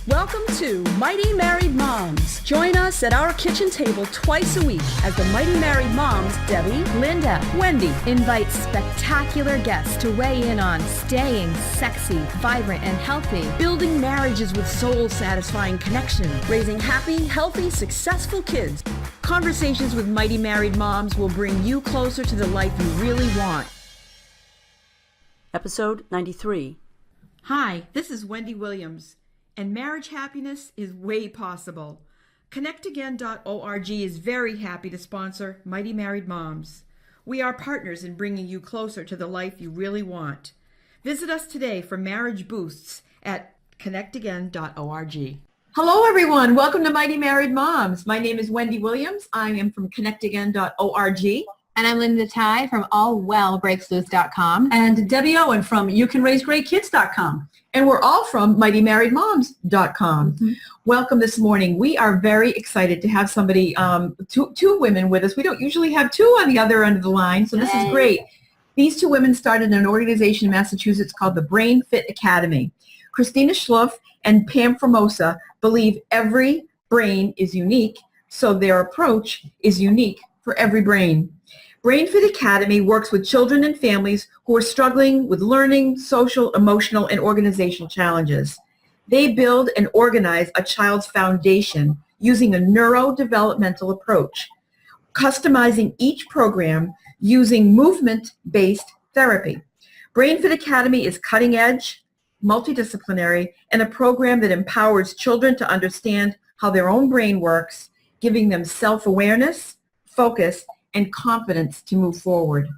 Welcome to Mighty Married Moms. Join us at our kitchen table twice a week as the Mighty Married Moms, Debbie, Linda, Wendy, invite spectacular guests to weigh in on staying sexy, vibrant, and healthy, building marriages with soul-satisfying connection, raising happy, healthy, successful kids. Conversations with Mighty Married Moms will bring you closer to the life you really want. Episode 93. Hi, this is Wendy Williams, and marriage happiness is way possible. ConnectAgain.org is very happy to sponsor Mighty Married Moms. We are partners in bringing you closer to the life you really want. Visit us today for marriage boosts at ConnectAgain.org. Hello, everyone. Welcome to Mighty Married Moms. My name is Wendy Williams. I am from ConnectAgain.org. And I'm Linda Ty from allwellbreaksloose.com. And Debbie Owen from youcanraisegreatkids.com. And we're all from mightymarriedmoms.com. Mm-hmm. Welcome this morning. We are very excited to have somebody, two women with us. We don't usually have two on the other end of the line, so this is great. These two women started an organization in Massachusetts called the Brain Fit Academy. Christina Schlupf and Pam Formosa believe every brain is unique, so their approach is unique for every brain. Brain Fit Academy works with children and families who are struggling with learning, social, emotional, and organizational challenges. They build and organize a child's foundation using a neurodevelopmental approach, customizing each program using movement-based therapy. Brain Fit Academy is cutting-edge, multidisciplinary, and a program that empowers children to understand how their own brain works, giving them self-awareness, focus, and confidence to move forward.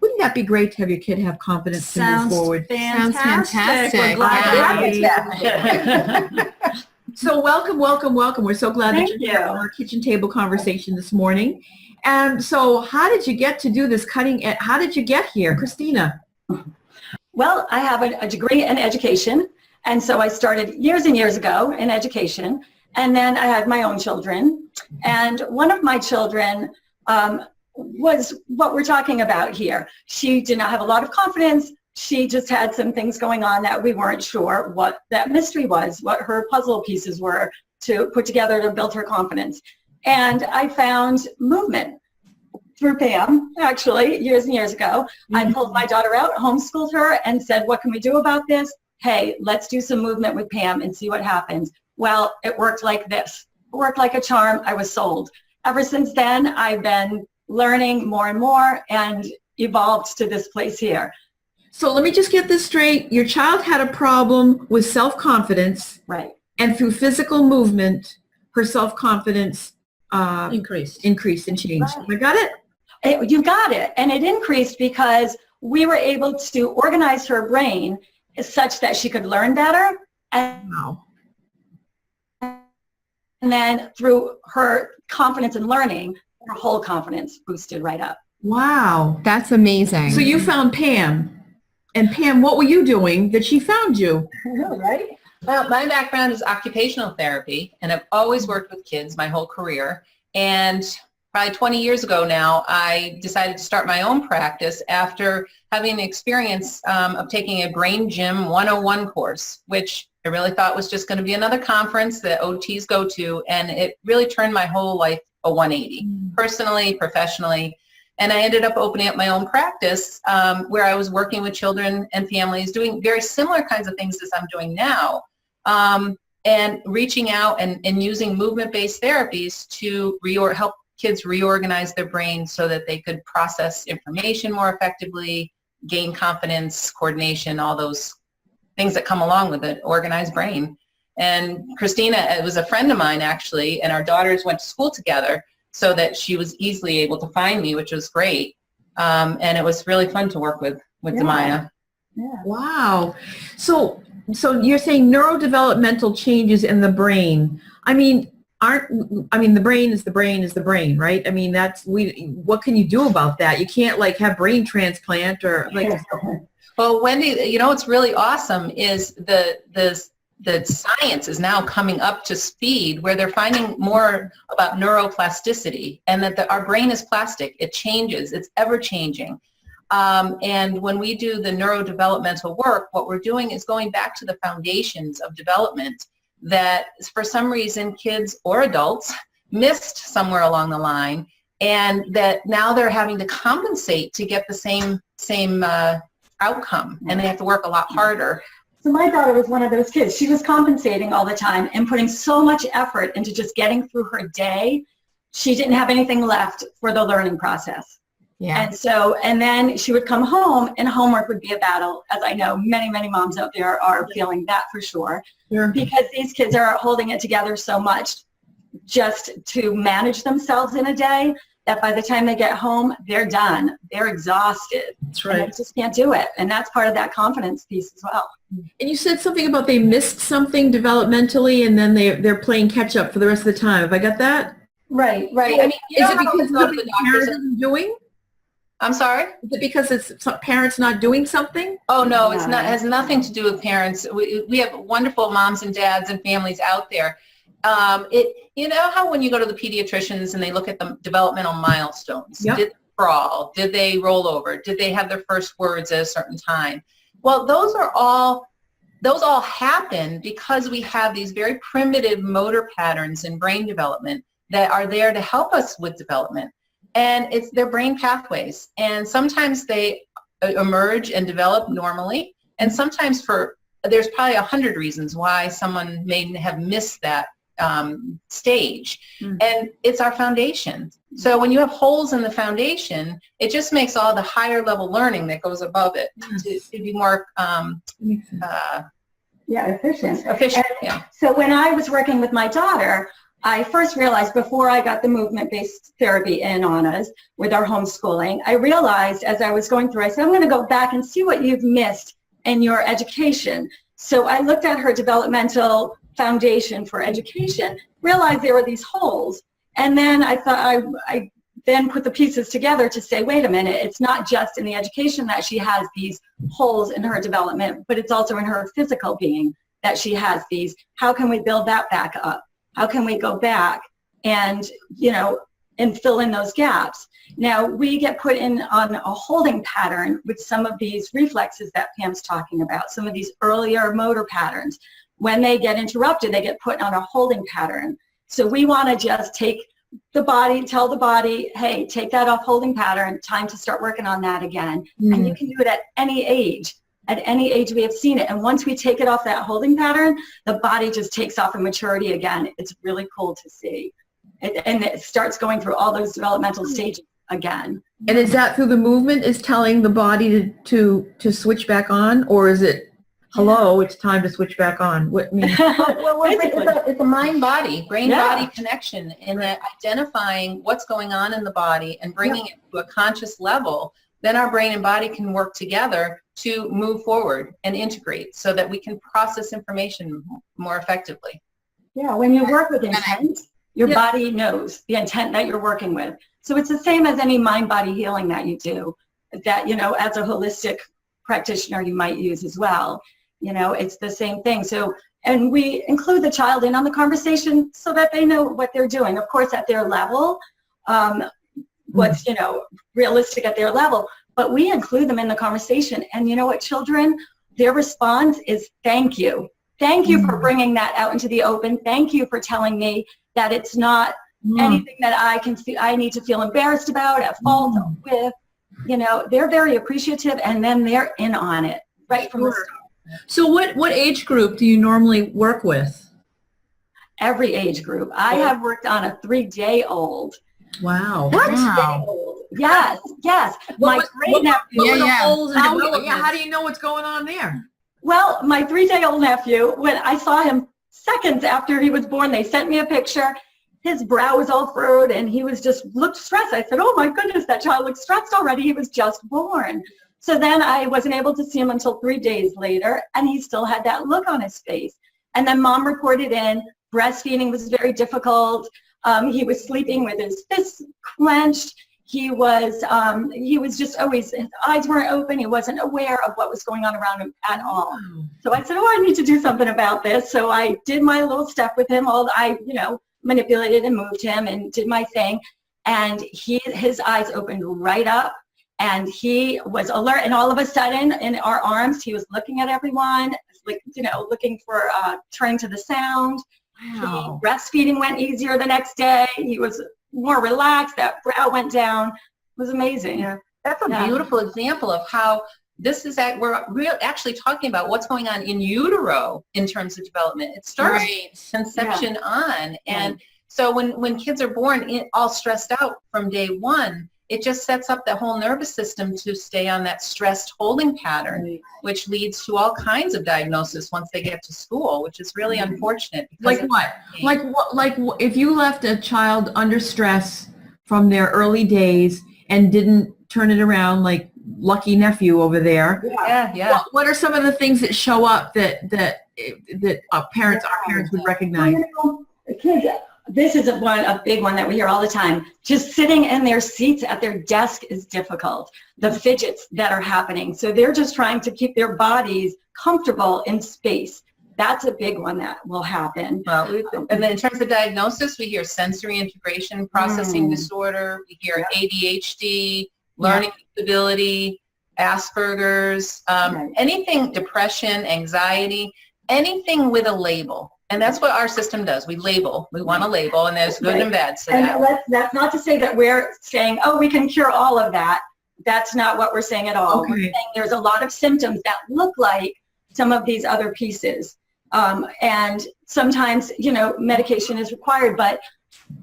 Wouldn't that be great to have your kid have confidence to move forward? Sounds fantastic. We're glad to have you. So welcome. We're so glad that you're here on our kitchen table conversation this morning. And so how did you get to do this how did you get here, Christina? Well, I have a degree in education. And so I started years and years ago in education. And then I had my own children. And one of my children was what we're talking about here. She did not have a lot of confidence. She just had some things going on that we weren't sure what that mystery was, what her puzzle pieces were to put together to build her confidence. And I found movement through Pam, actually, years and years ago. Mm-hmm. I pulled my daughter out, homeschooled her, and said, what can we do about this? Hey, let's do some movement with Pam and see what happens. Well, it worked like this. It worked like a charm. I was sold. Ever since then, I've been learning more and more and evolved to this place here. So let me just get this straight. Your child had a problem with self-confidence. Right. And through physical movement, her self-confidence increased and changed. Right. I got it? You got it. And it increased because we were able to organize her brain such that she could learn better. And then through her confidence in learning, her whole confidence boosted right up. Wow. That's amazing. So you found Pam. And Pam, what were you doing that she found you? Right? Well, my background is occupational therapy, and I've always worked with kids my whole career. And probably 20 years ago now, I decided to start my own practice after having the experience of taking a Brain Gym 101 course, which I really thought was just going to be another conference that OTs go to, and it really turned my whole life a 180, personally, professionally. And I ended up opening up my own practice where I was working with children and families doing very similar kinds of things as I'm doing now, and reaching out and using movement-based therapies to help kids reorganize their brains so that they could process information more effectively, gain confidence, coordination, all those things that come along with an organized brain. And Christina, it was a friend of mine actually, and our daughters went to school together so that she was easily able to find me, which was great. And it was really fun to work with Demaya. Yeah. Wow. So you're saying neurodevelopmental changes in the brain. I mean, the brain is the brain, right? I mean, what can you do about that? You can't have brain transplant or Well, Wendy, what's really awesome is the science is now coming up to speed where they're finding more about neuroplasticity, and that our brain is plastic. It changes. It's ever changing. And when we do the neurodevelopmental work, what we're doing is going back to the foundations of development that for some reason kids or adults missed somewhere along the line, and that now they're having to compensate to get the same outcome, and they have to work a lot harder. So my daughter was one of those kids. She was compensating all the time and putting so much effort into just getting through her day. She didn't have anything left for the learning process. Yeah. And then she would come home and homework would be a battle, as I know many, many moms out there are feeling that for sure. Sure. Because these kids are holding it together so much just to manage themselves in a day that by the time they get home, they're done. They're exhausted. That's right. And they just can't do it. And that's part of that confidence piece as well. And you said something about they missed something developmentally, and then they're playing catch up for the rest of the time. Have I got that? Right. I mean, Is it because the parent isn't doing? I'm sorry? Is it because it's parents not doing something? Oh, no, it's not. It has nothing to do with parents. We have wonderful moms and dads and families out there. You know how when you go to the pediatricians and they look at the developmental milestones, Yep. Did they crawl? Did they roll over? Did they have their first words at a certain time? Well, those all happen because we have these very primitive motor patterns in brain development that are there to help us with development. And it's their brain pathways. And sometimes they emerge and develop normally. And sometimes there's probably 100 reasons why someone may have missed that stage. And it's our foundation. So when you have holes in the foundation, it just makes all the higher level learning that goes above it to be more Efficient. Yeah. So when I was working with my daughter, I first realized before I got the movement-based therapy in on us with our homeschooling, I realized as I was going through, I said, I'm going to go back and see what you've missed in your education. So I looked at her developmental foundation for education, realized there were these holes. And then I thought I then put the pieces together to say, wait a minute, it's not just in the education that she has these holes in her development, but it's also in her physical being that she has these. How can we build that back up? How can we go back and, and fill in those gaps? Now, we get put in on a holding pattern with some of these reflexes that Pam's talking about, some of these earlier motor patterns. When they get interrupted, they get put on a holding pattern. So we want to just take the body, tell the body, hey, take that off holding pattern, time to start working on that again. And you can do it at any age. At any age we have seen it. And once we take it off that holding pattern, the body just takes off in maturity again. It's really cool to see. And it starts going through all those developmental stages again. And is that through the movement is telling the body to switch back on, or is it, hello, it's time to switch back on? What mean? Well, it's a mind-body, brain-body connection, in that identifying what's going on in the body and bringing it to a conscious level. Then our brain and body can work together to move forward and integrate so that we can process information more effectively. Yeah, when you work with intent, your body knows the intent that you're working with. So it's the same as any mind-body healing that you do, that, as a holistic practitioner you might use as well. It's the same thing. So, and we include the child in on the conversation so that they know what they're doing. Of course, at their level, what's, realistic at their level, but we include them in the conversation. And you know what, children, their response is thank you. Thank you for bringing that out into the open. Thank you for telling me that it's not anything that I need to feel embarrassed about, at fault with. They're very appreciative, and then they're in on it right from the start. So what age group do you normally work with? Every age group. I have worked on a 3-day-old. Wow. What? Wow. Yes. My great nephew. How do you know what's going on there? Well, my 3-day-old nephew, when I saw him seconds after he was born, they sent me a picture. His brow was all furrowed and he looked stressed. I said, oh my goodness, that child looks stressed already. He was just born. So then I wasn't able to see him until 3 days later, and he still had that look on his face. And then mom reported in, breastfeeding was very difficult. He was sleeping with his fists clenched. He was just always, his eyes weren't open. He wasn't aware of what was going on around him at all. So I said, I need to do something about this. So I did my little step with him. I manipulated and moved him and did my thing. And his eyes opened right up. And he was alert, and all of a sudden, in our arms, he was looking at everyone, like, looking for turning to the sound. Wow. Breastfeeding went easier the next day. He was more relaxed. That brow went down. It was amazing. Yeah. That's a beautiful example of how this is we're actually talking about what's going on in utero in terms of development. It starts conception on. And so when kids are born all stressed out from day one, it just sets up the whole nervous system to stay on that stressed holding pattern, which leads to all kinds of diagnosis once they get to school, which is really unfortunate. Like what? Like if you left a child under stress from their early days and didn't turn it around, like lucky nephew over there. Yeah. What are some of the things that show up that our parents would recognize? Kids, this is a big one that we hear all the time. Just sitting in their seats at their desk is difficult. The fidgets that are happening. So they're just trying to keep their bodies comfortable in space. That's a big one that will happen. Well, and then in terms of diagnosis, we hear sensory integration processing disorder. We hear ADHD, learning disability, Asperger's, anything, depression, anxiety, anything with a label. And that's what our system does. We label. We want to label, and there's good and bad. So that's not to say that we're saying, oh, we can cure all of that. That's not what we're saying at all. We're saying there's a lot of symptoms that look like some of these other pieces. And sometimes, medication is required, but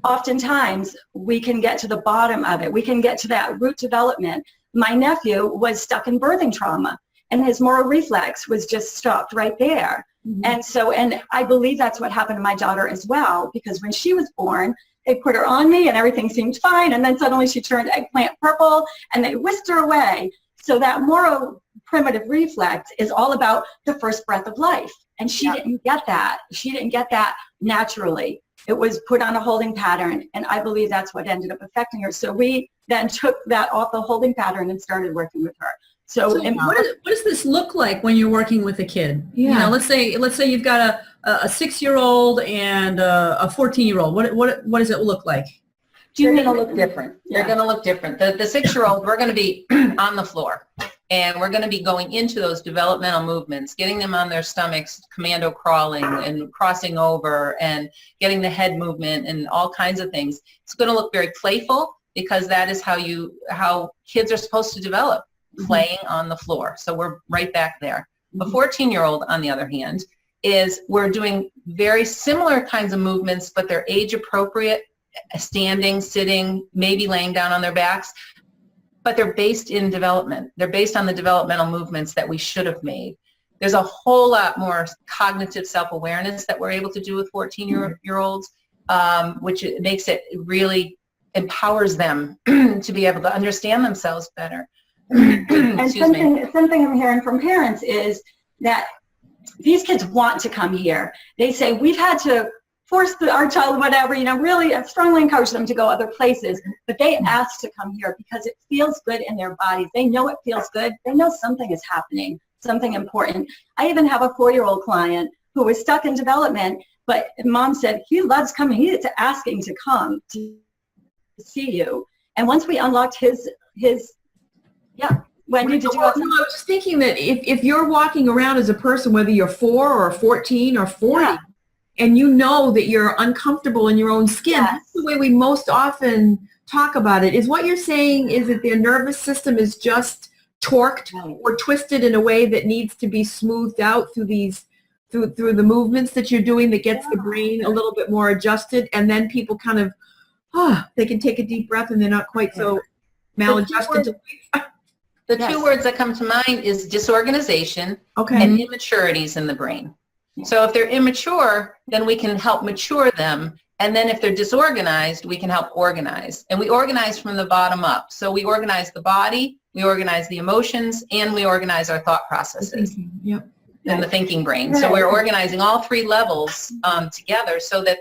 oftentimes we can get to the bottom of it. We can get to that root development. My nephew was stuck in birthing trauma, and his motor reflex was just stopped right there. And I believe that's what happened to my daughter as well, because when she was born, they put her on me and everything seemed fine, and then suddenly she turned eggplant purple and they whisked her away. So that moro primitive reflex is all about the first breath of life, and she didn't get that. She didn't get that naturally. It was put on a holding pattern, and I believe that's what ended up affecting her. So we then took that off the holding pattern and started working with her. So what does this look like when you're working with a kid? Yeah. Let's say you've got a 6-year-old and a 14-year-old. What does it look like? They're going to look different. They're going to look different. The 6-year-old, we're going to be on the floor, and we're going to be going into those developmental movements, getting them on their stomachs, commando crawling and crossing over, and getting the head movement and all kinds of things. It's going to look very playful, because that is how kids are supposed to develop. Playing on the floor. So we're right back there. A 14-year-old, on the other hand, we're doing very similar kinds of movements, but they're age appropriate, standing, sitting, maybe laying down on their backs, but they're based in development. They're based on the developmental movements that we should have made. There's a whole lot more cognitive self-awareness that we're able to do with 14-year-olds, which makes it really empowers them to be able to understand themselves better. And something I'm hearing from parents is that these kids want to come here. They say, we've had to force our child, whatever, really strongly encourage them to go other places, but they ask to come here because it feels good in their bodies. They know it feels good. They know something is happening, something important. I even have a 4-year-old client who was stuck in development, but mom said, he loves coming. He's asking to come to see you. And once we unlocked his Wendy, did you have something? I was just thinking that if you're walking around as a person, whether you're 4 or 14 or 40, and you know that you're uncomfortable in your own skin, that's the way we most often talk about it. Is what you're saying is that their nervous system is just torqued or twisted in a way that needs to be smoothed out through through the movements that you're doing that gets the brain a little bit more adjusted, and then people kind of, they can take a deep breath and they're not quite so maladjusted. The two words that come to mind is disorganization and immaturities in the brain. So if they're immature, then we can help mature them. And then if they're disorganized, we can help organize. And we organize from the bottom up. So we organize the body, we organize the emotions, and we organize our thought processes and the thinking brain. So we're organizing all 3 levels together so that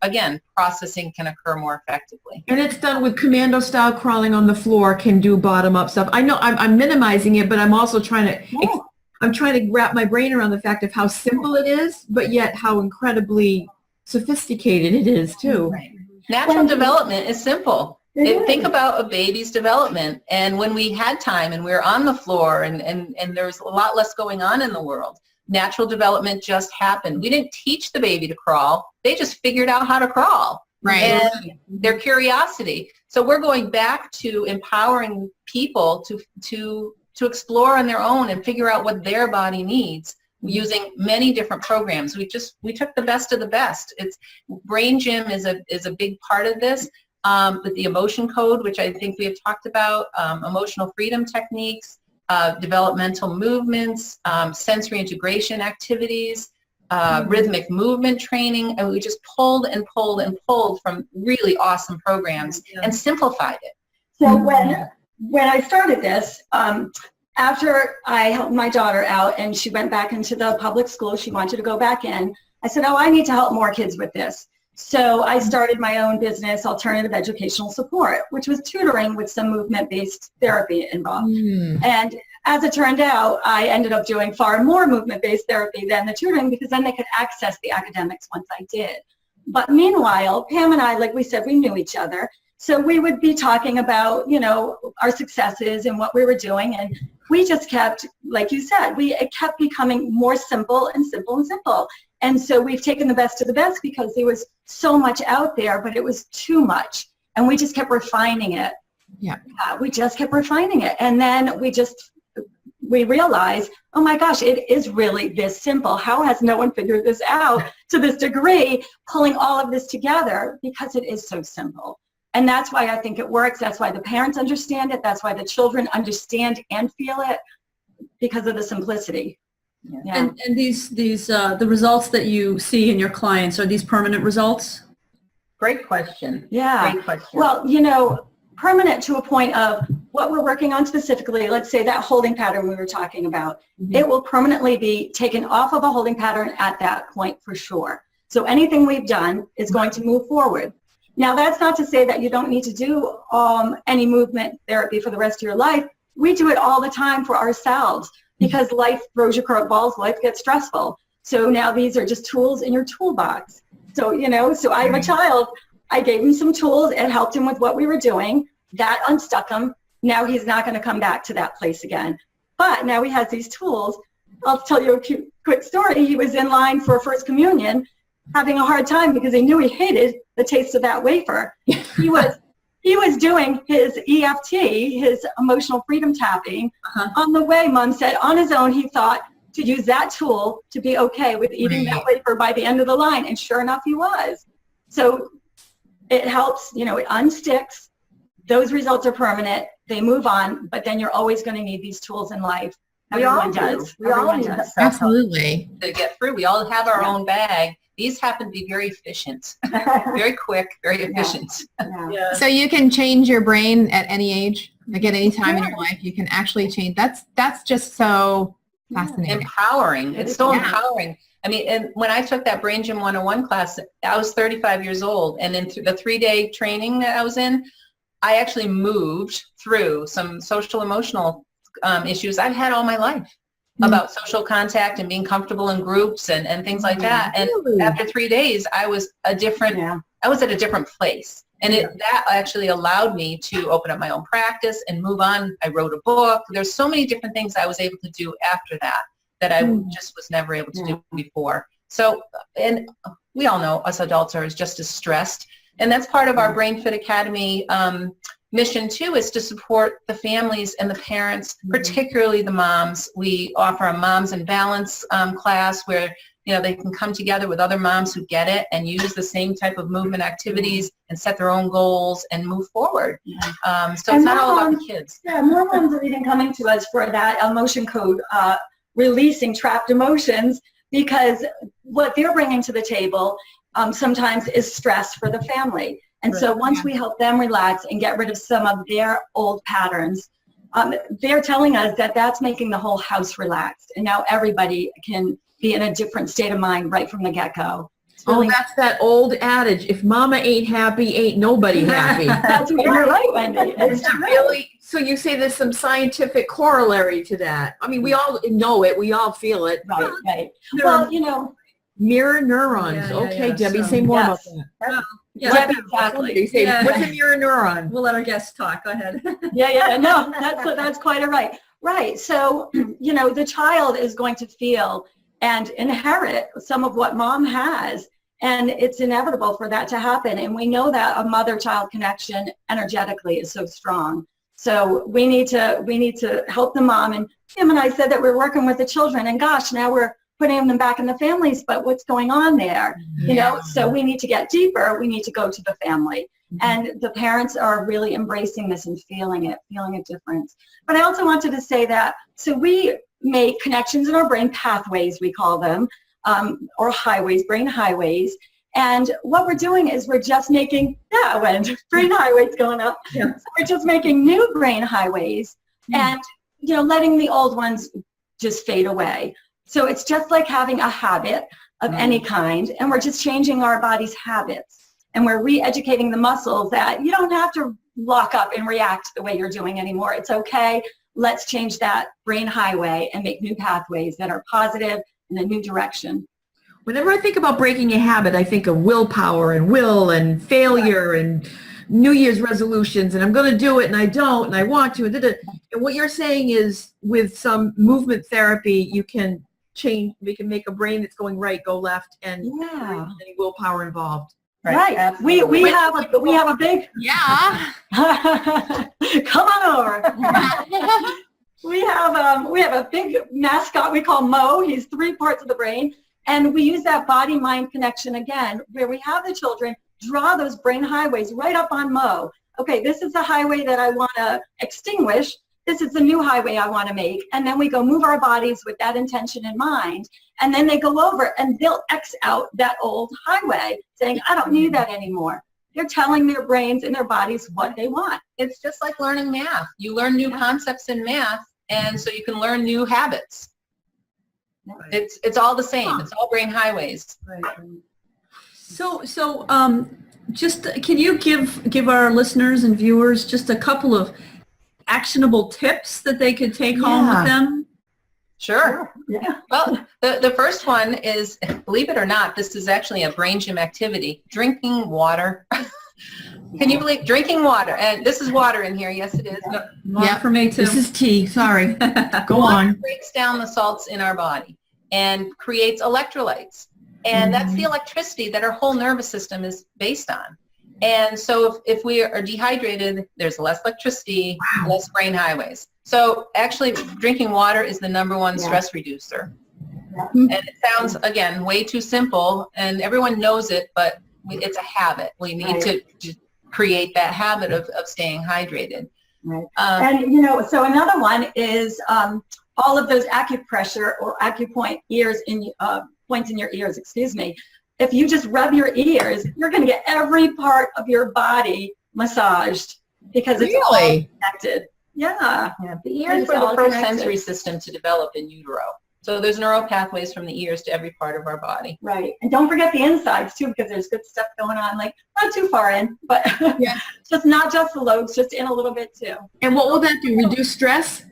again, processing can occur more effectively. And it's done with commando style crawling on the floor, can do bottom up stuff. I know I'm minimizing it, but I'm also trying to wrap my brain around the fact of how simple it is, but yet how incredibly sophisticated it is too. Right. Natural development is simple. Think about a baby's development, and when we had time and we were on the floor and there was a lot less going on in the world, natural development just happened. We didn't teach the baby to crawl. They just figured out how to crawl. Right. And their curiosity. So we're going back to empowering people to explore on their own and figure out what their body needs using many different programs. We took the best of the best. Brain Gym is a big part of this. With the emotion code, which I think we have talked about, emotional freedom techniques, developmental movements, sensory integration activities, rhythmic movement training, and we just pulled and pulled and pulled from really awesome programs and simplified it. So when I started this, after I helped my daughter out and she went back into the public school, she wanted to go back in, I said, I need to help more kids with this. So I started my own business, Alternative Educational Support, which was tutoring with some movement-based therapy involved. And as it turned out, I ended up doing far more movement-based therapy than the tutoring because then they could access the academics once I did. But meanwhile, Pam and I, like we said, we knew each other. So we would be talking about, our successes and what we were doing. And we just kept, like you said, it kept becoming more simple and simple and simple. And so we've taken the best of the best because there was so much out there, but it was too much. And we just kept refining it. Yeah. We just kept refining it. And then we realized, oh my gosh, it is really this simple. How has no one figured this out to this degree, pulling all of this together? Because it is so simple. And that's why I think it works. That's why the parents understand it. That's why the children understand and feel it, because of the simplicity. Yeah. And these the results that you see in your clients, are these permanent results? Great question. Yeah. Great question. Well, permanent to a point of what we're working on specifically, let's say that holding pattern we were talking about, it will permanently be taken off of a holding pattern at that point for sure. So anything we've done is going to move forward. Now, that's not to say that you don't need to do any movement therapy for the rest of your life. We do it all the time for ourselves because life throws you curveballs, life gets stressful. So now these are just tools in your toolbox. So, so I have a child, I gave him some tools and helped him with what we were doing. That unstuck him. Now he's not going to come back to that place again. But now he has these tools. I'll tell you a quick story. He was in line for First Communion, having a hard time because he knew he hated the taste of that wafer. He was doing his EFT, his emotional freedom tapping. On the way, Mom said, on his own, he thought to use that tool to be okay with eating that wafer by the end of the line. And sure enough, he was. So it helps, it unsticks. Those results are permanent. They move on, but then you're always going to need these tools in life. Everyone does. Absolutely. To get through, we all have our own bag. These happen to be very efficient, very quick, very efficient. Yeah. So you can change your brain at any age, like at any time in your life, you can actually change. That's just so fascinating. Empowering. It's so empowering. I mean, and when I took that Brain Gym 101 class, I was 35 years old. And in the 3-day training that I was in, I actually moved through some social emotional issues I've had all my life. About social contact and being comfortable in groups and things like that. And after 3 days, I was at a different place. And that actually allowed me to open up my own practice and move on. I wrote a book. There's so many different things I was able to do after that I just was never able to do before. So, and we all know us adults are just as stressed. And that's part of our Brain Fit Academy mission too, is to support the families and the parents, particularly the moms. We offer a Moms in Balance class where they can come together with other moms who get it and use the same type of movement activities and set their own goals and move forward. So it's not all about the kids. Yeah, more moms are even coming to us for that emotion code, releasing trapped emotions, because what they're bringing to the table sometimes is stress for the family. And so once we help them relax and get rid of some of their old patterns, they're telling us that that's making the whole house relaxed. And now everybody can be in a different state of mind right from the get-go. Really, that's that old adage, if mama ain't happy, ain't nobody happy. That's you're right, Wendy. It's really, so you say there's some scientific corollary to that. I mean, we all know it. We all feel it. Right. Well, mirror neurons. Debbie, say more about that. Exactly. Say, what's a mirror neuron? We'll let our guests talk. Go ahead. No, that's quite right. Right. So, the child is going to feel and inherit some of what mom has. And it's inevitable for that to happen. And we know that a mother-child connection energetically is so strong. So we need to help the mom. And Tim and I said that we're working with the children, and gosh, now we're putting them back in the families, but what's going on there? You know, so we need to get deeper. We need to go to the family. And the parents are really embracing this and feeling a difference. But I also wanted to say that, so we make connections in our brain, pathways we call them, or highways, brain highways. And what we're doing is we're just making, brain highways going up. Yeah. So we're just making new brain highways and, you know, letting the old ones just fade away. So it's just like having a habit of any kind, and we're just changing our body's habits. And we're re-educating the muscles that you don't have to lock up and react the way you're doing anymore. It's okay. Let's change that brain highway and make new pathways that are positive in a new direction. Whenever I think about breaking a habit, I think of willpower and will and failure and New Year's resolutions, and I'm going to do it and I don't and I want to. And what you're saying is with some movement therapy, you can change, we can make a brain that's going right, go left, and any willpower involved. Right. We have a big come on over. We have a big mascot we call Mo. He's 3 parts of the brain, and we use that body-mind connection again, where we have the children draw those brain highways right up on Mo. Okay, this is the highway that I want to extinguish. This is the new highway I want to make. And then we go move our bodies with that intention in mind. And then they go over and they'll X out that old highway, saying, I don't need that anymore. They're telling their brains and their bodies what they want. It's just like learning math. You learn new concepts in math, and so you can learn new habits. It's all the same. It's all brain highways. So just can you give our listeners and viewers just a couple of actionable tips that they could take home with them? Sure. Yeah. Well, the first one is, believe it or not, this is actually a brain gym activity, drinking water. Can you believe drinking water? And this is water in here. Yes, it is. Yeah, for me too. This is tea. Sorry. Go on. Water breaks down the salts in our body and creates electrolytes. And that's the electricity that our whole nervous system is based on. And so if we are dehydrated, there's less electricity, less brain highways. So actually drinking water is the #1 stress reducer. And it sounds, again, way too simple, and everyone knows it, but it's a habit. We need to create that habit of staying hydrated. Right. And, you know, so another one is all of those acupressure or acupoint points in your ears, if you just rub your ears, you're going to get every part of your body massaged because it's all connected. Yeah. The ears are the first sensory system to develop in utero. So there's neural pathways from the ears to every part of our body. Right. And don't forget the insides too, because there's good stuff going on, like not too far in, but just not just the lobes, just in a little bit too. And what will that do? Reduce stress?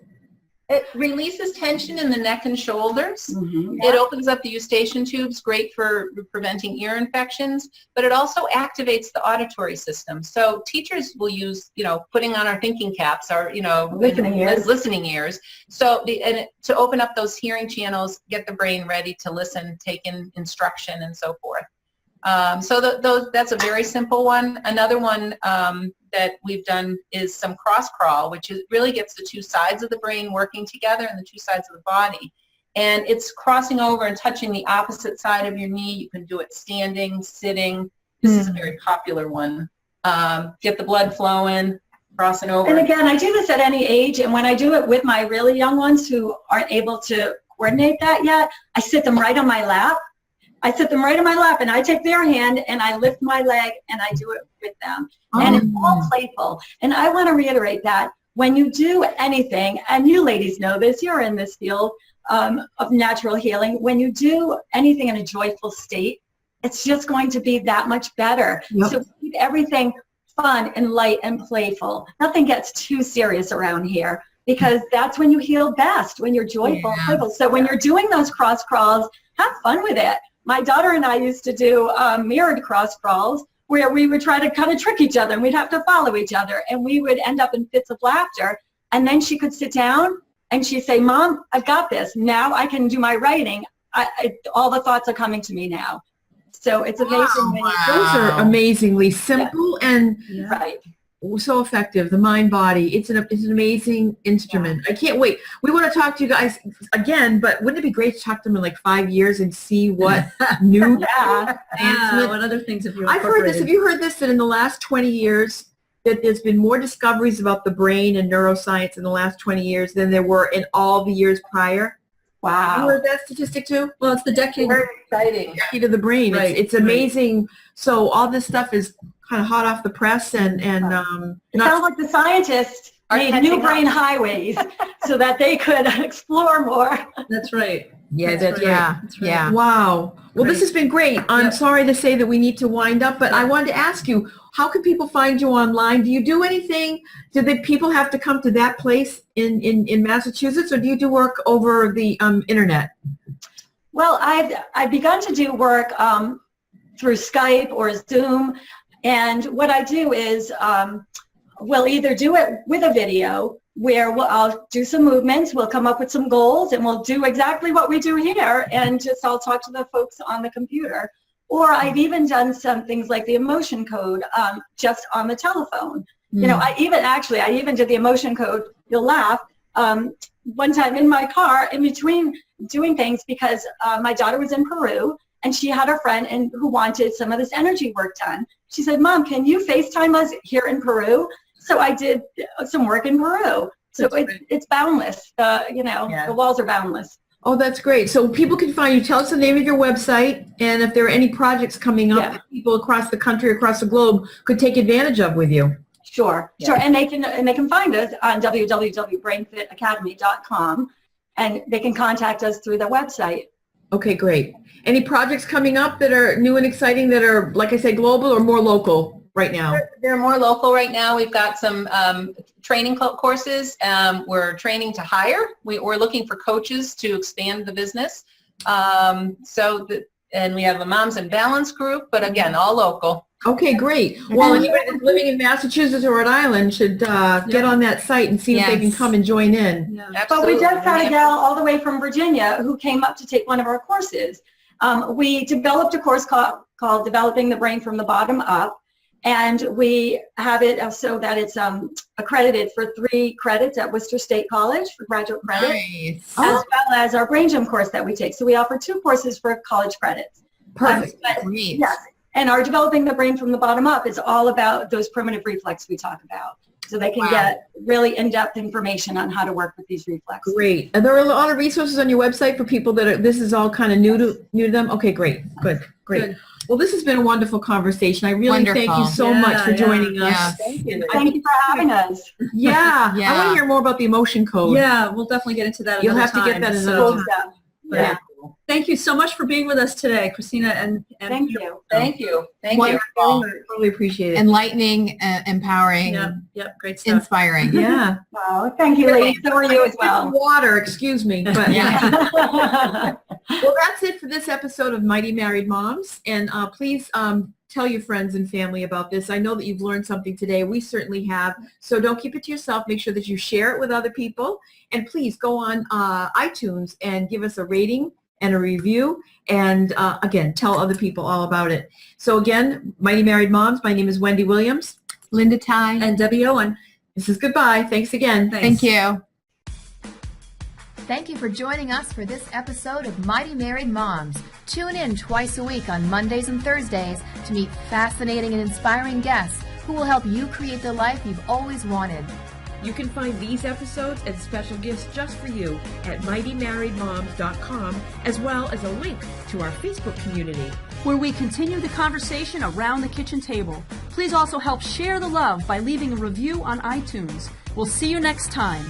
It releases tension in the neck and shoulders. It opens up the eustachian tubes, great for preventing ear infections, but it also activates the auditory system. So teachers will use, putting on our thinking caps, our, listening ears. So to open up those hearing channels, get the brain ready to listen, take in instruction, and so forth. That's a very simple one. Another one that we've done is some cross crawl, which really gets the 2 sides of the brain working together and the 2 sides of the body. And it's crossing over and touching the opposite side of your knee. You can do it standing, sitting. This is a very popular one. Get the blood flowing, crossing over. And again, I do this at any age. And when I do it with my really young ones who aren't able to coordinate that yet, I sit them right on my lap. And I take their hand and I lift my leg and I do it with them. And it's all playful. And I want to reiterate that when you do anything, and you ladies know this, you're in this field of natural healing, when you do anything in a joyful state, it's just going to be that much better. So keep everything fun and light and playful. Nothing gets too serious around here, because that's when you heal best, when you're joyful and playful. So when you're doing those cross crawls, have fun with it. My daughter and I used to do mirrored cross crawls where we would try to kind of trick each other, and we'd have to follow each other, and we would end up in fits of laughter. And then she could sit down and she'd say, Mom, I've got this. Now I can do my writing. all the thoughts are coming to me now. So it's amazing. Wow. Those are amazingly simple and Right. so effective. The mind body. It's an amazing instrument. I can't wait. We want to talk to you guys again, but wouldn't it be great to talk to them in like 5 years and see what new advancement? What other things have you I've heard this. Have incorporated? you heard this? That in the last 20 years, that there's been more discoveries about the brain and neuroscience in the last 20 years than there were in all the years prior. You Wow. heard that statistic too? Well, it's the decade. Very exciting. Key to the brain. Right, It's right. amazing. So all this stuff is kind of hot off the press and It not sounds like the scientists Are need catching new up. brain highways so that they could explore more. That's right. yeah, That's right. Yeah, That's right. yeah. Wow. Well, this Right. has been great. I'm Yep. sorry to say that we need to wind up, but I wanted to ask you, how can people find you online? Do you do anything? Do the people have to come to that place in Massachusetts, or do you do work over the internet? Well, I've begun to do work through Skype or Zoom, and what I do is we'll either do it with a video where I'll do some movements, we'll come up with some goals, and we'll do exactly what we do here, and just I'll talk to the folks on the computer. Or I've even done some things like the emotion code just on the telephone. You know, I even did the emotion code, you'll laugh, one time in my car in between doing things because my daughter was in Peru and she had a friend who wanted some of this energy work done. She said, Mom, can you FaceTime us here in Peru? So I did some work in Peru. So it's boundless. The walls are boundless. Oh, that's great. So people can find you. Tell us the name of your website, and if there are any projects coming up that people across the country, across the globe could take advantage of with you. Sure. And they can find us on www.brainfitacademy.com, and they can contact us through the website. Okay, great. Any projects coming up that are new and exciting that are, like I said, global or more local right now? They're more local right now. We've got some training courses. We're training to hire. We're looking for coaches to expand the business. And we have a Moms and Balance group, but again, all local. Okay, great. Well, anybody that's living in Massachusetts or Rhode Island should get on that site and see if they can Yes. come and join in. Yeah. But we Absolutely. just had a gal all the way from Virginia who came up to take one of our courses. We developed a course called Developing the Brain from the Bottom Up, and we have it so that it's accredited for 3 credits at Worcester State College for graduate credit, Nice. as well as our Brain Gym course that we take. So we offer 2 courses for college credits. Perfect. Great. Yes. And our Developing the Brain from the Bottom Up is all about those primitive reflex we talk about. So they can get really in-depth information on how to work with these reflexes. Great. Are there a lot of resources on your website for people that this is all kind of new to them? Okay, great. Good. Great. Good. Well, this has been a wonderful conversation. I really thank you Wonderful. so much for Yeah, joining us. Yeah. Thank you. Thank you for having us. Yeah. I Yeah. want to hear more about the emotion code. Yeah, we'll definitely get into that You'll another have to get time. that another So, time. Yeah. Yeah. thank you so much for being with us today, Christina and Thank you. Thank you. Thank you. Wonderful. Really appreciate it. Enlightening, empowering, Yep, great stuff. inspiring. Yeah. Oh, thank you, Lee. So are you as well. Water, excuse me. But Yeah. Well, that's it for this episode of Mighty Married Moms. And please tell your friends and family about this. I know that you've learned something today. We certainly have. So don't keep it to yourself. Make sure that you share it with other people. And please go on iTunes and give us a rating and a review. And again, tell other people all about it. So again, Mighty Married Moms, my name is Wendy Williams. Linda Ty. And Debbie Owen. This is goodbye. Thanks again. Thank you. Thank you for joining us for this episode of Mighty Married Moms. Tune in twice a week on Mondays and Thursdays to meet fascinating and inspiring guests who will help you create the life you've always wanted. You can find these episodes and special gifts just for you at mightymarriedmoms.com, as well as a link to our Facebook community. where we continue the conversation around the kitchen table. Please also help share the love by leaving a review on iTunes. We'll see you next time.